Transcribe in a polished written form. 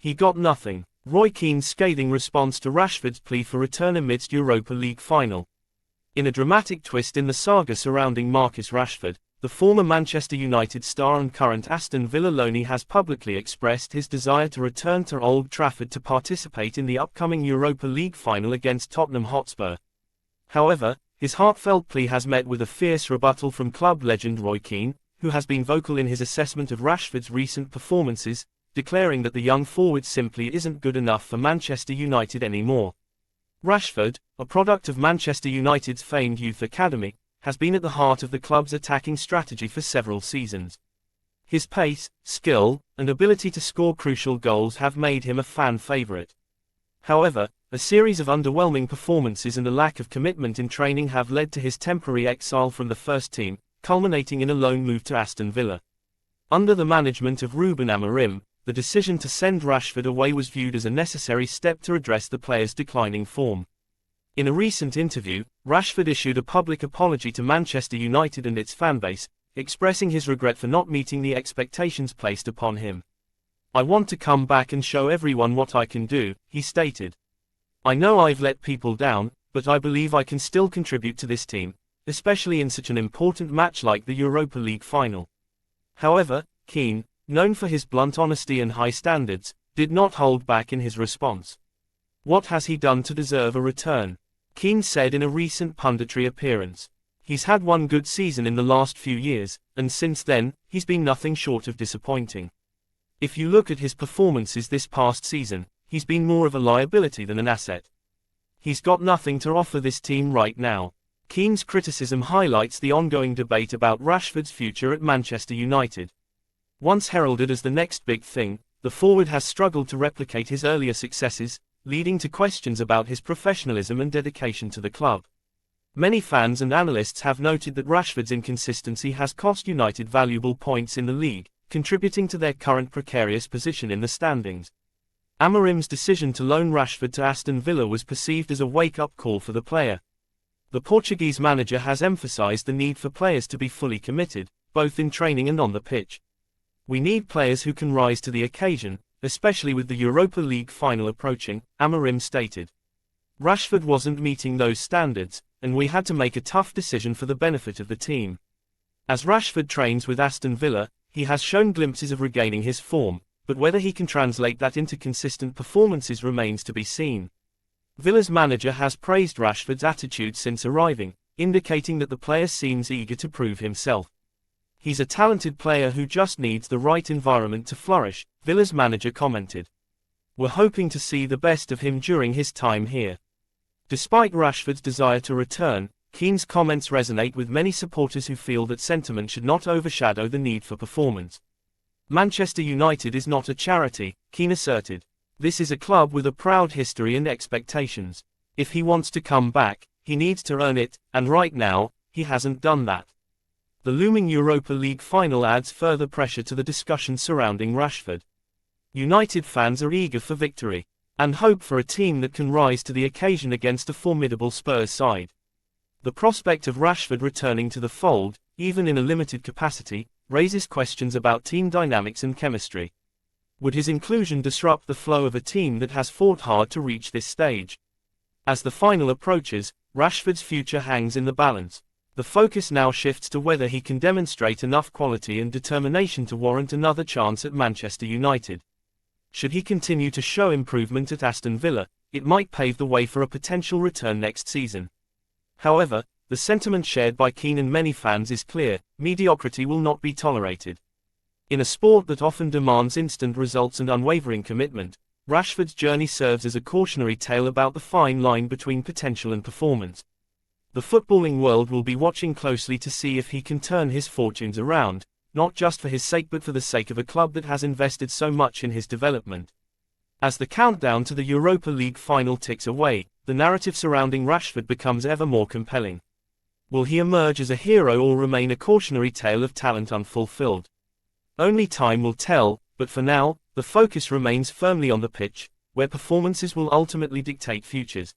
He got nothing. Roy Keane's scathing response to Rashford's plea for return amidst Europa League final. In a dramatic twist in the saga surrounding Marcus Rashford, the former Manchester United star and current Aston Villa loanee has publicly expressed his desire to return to Old Trafford to participate in the upcoming Europa League final against Tottenham Hotspur. However, his heartfelt plea has met with a fierce rebuttal from club legend Roy Keane, who has been vocal in his assessment of Rashford's recent performances, declaring that the young forward simply isn't good enough for Manchester United anymore. Rashford, a product of Manchester United's famed youth academy, has been at the heart of the club's attacking strategy for several seasons. His pace, skill, and ability to score crucial goals have made him a fan favourite. However, a series of underwhelming performances and a lack of commitment in training have led to his temporary exile from the first team, culminating in a loan move to Aston Villa. Under the management of Ruben Amorim, the decision to send Rashford away was viewed as a necessary step to address the player's declining form. In a recent interview, Rashford issued a public apology to Manchester United and its fanbase, expressing his regret for not meeting the expectations placed upon him. "I want to come back and show everyone what I can do," he stated. "I know I've let people down, but I believe I can still contribute to this team, especially in such an important match like the Europa League final." However, Keane, known for his blunt honesty and high standards, did not hold back in his response. What has he done to deserve a return? Keane said in a recent punditry appearance. "He's had one good season in the last few years, and since then, he's been nothing short of disappointing. If you look at his performances this past season, he's been more of a liability than an asset. He's got nothing to offer this team right now." Keane's criticism highlights the ongoing debate about Rashford's future at Manchester United. Once heralded as the next big thing, the forward has struggled to replicate his earlier successes, leading to questions about his professionalism and dedication to the club. Many fans and analysts have noted that Rashford's inconsistency has cost United valuable points in the league, contributing to their current precarious position in the standings. Amorim's decision to loan Rashford to Aston Villa was perceived as a wake-up call for the player. The Portuguese manager has emphasized the need for players to be fully committed, both in training and on the pitch. "We need players who can rise to the occasion, especially with the Europa League final approaching," Amorim stated. "Rashford wasn't meeting those standards, and we had to make a tough decision for the benefit of the team." As Rashford trains with Aston Villa, he has shown glimpses of regaining his form, but whether he can translate that into consistent performances remains to be seen. Villa's manager has praised Rashford's attitude since arriving, indicating that the player seems eager to prove himself. "He's a talented player who just needs the right environment to flourish," Villa's manager commented. "We're hoping to see the best of him during his time here." Despite Rashford's desire to return, Keane's comments resonate with many supporters who feel that sentiment should not overshadow the need for performance. "Manchester United is not a charity," Keane asserted. "This is a club with a proud history and expectations. If he wants to come back, he needs to earn it, and right now, he hasn't done that." The looming Europa League final adds further pressure to the discussion surrounding Rashford. United fans are eager for victory, and hope for a team that can rise to the occasion against a formidable Spurs side. The prospect of Rashford returning to the fold, even in a limited capacity, raises questions about team dynamics and chemistry. Would his inclusion disrupt the flow of a team that has fought hard to reach this stage? As the final approaches, Rashford's future hangs in the balance. The focus now shifts to whether he can demonstrate enough quality and determination to warrant another chance at Manchester United. Should he continue to show improvement at Aston Villa, it might pave the way for a potential return next season. However, the sentiment shared by Keane and many fans is clear: mediocrity will not be tolerated. In a sport that often demands instant results and unwavering commitment, Rashford's journey serves as a cautionary tale about the fine line between potential and performance. The footballing world will be watching closely to see if he can turn his fortunes around, not just for his sake but for the sake of a club that has invested so much in his development. As the countdown to the Europa League final ticks away, the narrative surrounding Rashford becomes ever more compelling. Will he emerge as a hero or remain a cautionary tale of talent unfulfilled? Only time will tell, but for now, the focus remains firmly on the pitch, where performances will ultimately dictate futures.